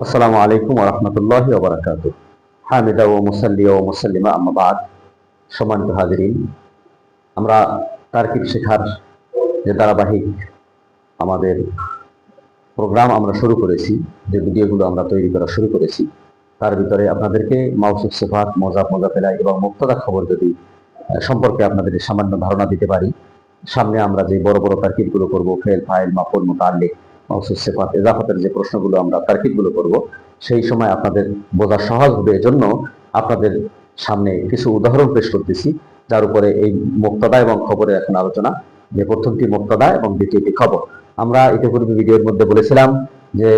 আসসালামু আলাইকুম ওয়া রাহমাতুল্লাহি ওয়া বারাকাতুহু। হামিদা ওয়া মুসাল্লিয়া ওয়া মুসাল্লিমা আম্মা বা'দ। সম্মানিত হাজিরিন, আমরা তারকিব শেখার যে ধারাবাহিক আমাদের প্রোগ্রাম আমরা শুরু করেছি, যে ভিডিওগুলো আমরা তৈরি করা শুরু করেছি, তার ভিতরে আপনাদেরকে মাওসুফ সিফাত, মোজাফ, মোজাফেলা এবং মুক্তাদা খবর যদি সম্পর্কে আপনাদের সামান্য ধারণা দিতে পারি, সামনে আমরা যে বড় বড় তারকিবগুলো করব, ফেল, ফাইল, মাফুল, মুতাআল্লিক, মাওসুফ সিফাত, ইজাফাতের যে প্রশ্নগুলো আমরা তারকিবগুলো করব, সেই সময় আপনাদের বোঝা সহজ হবে। এজন্য আপনাদের সামনে কিছু উদাহরণ পেশ করতেছি, যার উপরে এই মুক্তাদা এবং খবরের এখন আলোচনা, যে প্রথমটি মুক্তাদা এবং দ্বিতীয়টি খবর। আমরা ইতিপূর্বে ভিডিওর মধ্যে বলেছিলাম যে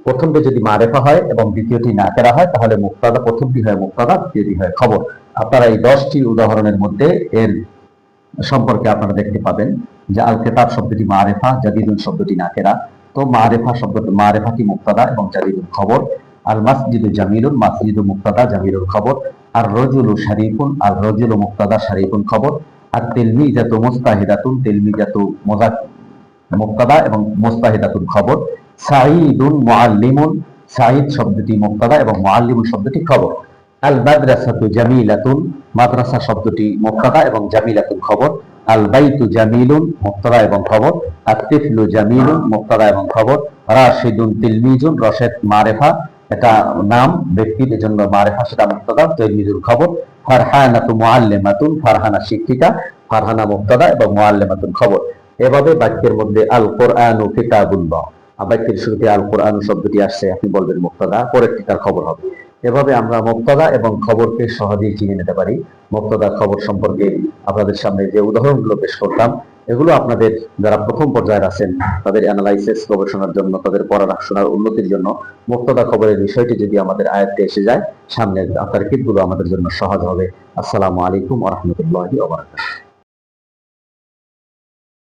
প্রথমটি যদি মারেফা হয় এবং দ্বিতীয়টি নাকেরা হয়, তাহলে মুক্তাদা, প্রথমটি হয় মুক্তাদা, দ্বিতীয়টি হয় খবর। আপনারা এই 10টি উদাহরণের মধ্যে এর সম্পর্কে আপনারা দেখতে পাবেন যে আল কিতাব শব্দটি মারেফা, জাদিদুন শব্দটি নাকেরা। তো মারেফা শব্দটি, মারেফাটি মুক্তাদা এবং জাদিদুন খবর। আল মাসজিদু জামিলুন, মাসজিদু মুক্তাদা, জামিলুন খবর। আর রজুলু শারিফুন, আর রজুলু মুক্তাদা, শারিফুন খবর। আর তিলমিজাতু মুস্তাহিদাতুন, তিলমিজাতু মুক্তাদা এবং মুস্তাহিদাতুন খবর। সাঈদুন মুআল্লিমুন, সাঈদ শব্দটি মুক্তাদা এবং মুআল্লিমুন শব্দটি খবর। আল মাদ্রাসাতু জামিলাতুন, মাদ্রাসা শব্দটি মুক্তাদা এবং জামিলাতুন খবর। আল বাইতু জামিলুন, মুক্তাদা এবং খবর। আর তিফলু জামিলুন, মুক্তাদা এবং খবর। রাশিদুন তিলমিজুন, রশেদ মারেফা, এটা নাম ব্যক্তির, এজন্য মারেফা সেটা মুক্তাদা, তিলমিজুন খবর। ফারহানাতু মুআল্লিমাতুন, ফারহানা শিক্ষিকা, ফারহানা মুক্তাদা এবং মুআল্লিমাতুন খবর। এভাবে বাক্যের মধ্যে আল কোরআনু কিতাবুল্লাহ, বাক্যের শুরুতে আল কোরআন শব্দটি আসছে, আপনি বলবেন মুক্তাদা, পরেরটি তার খবর হবে। এভাবে আমরা মুক্তাদা এবং খবরকে সহজেই চিনে নিতে পারি। মুক্তাদা খবর সম্পর্কে আপনাদের সামনে যে উদাহরণগুলো পেশ করতাম, এগুলো আপনাদের যারা প্রথম পর্যায়ে আছেন তাদের অ্যানালাইসিস গবেষণার জন্য, তাদের পড়াশোনার উন্নতির জন্য মুক্তাদা খবরের বিষয়টি যদি আমাদের আয়ত্তে এসে যায়, সামনে তারকিবগুলো আমাদের জন্য সহজ হবে। আসসালামু আলাইকুম ওয়া রাহমাতুল্লাহি ওয়া বারাকাতুহু।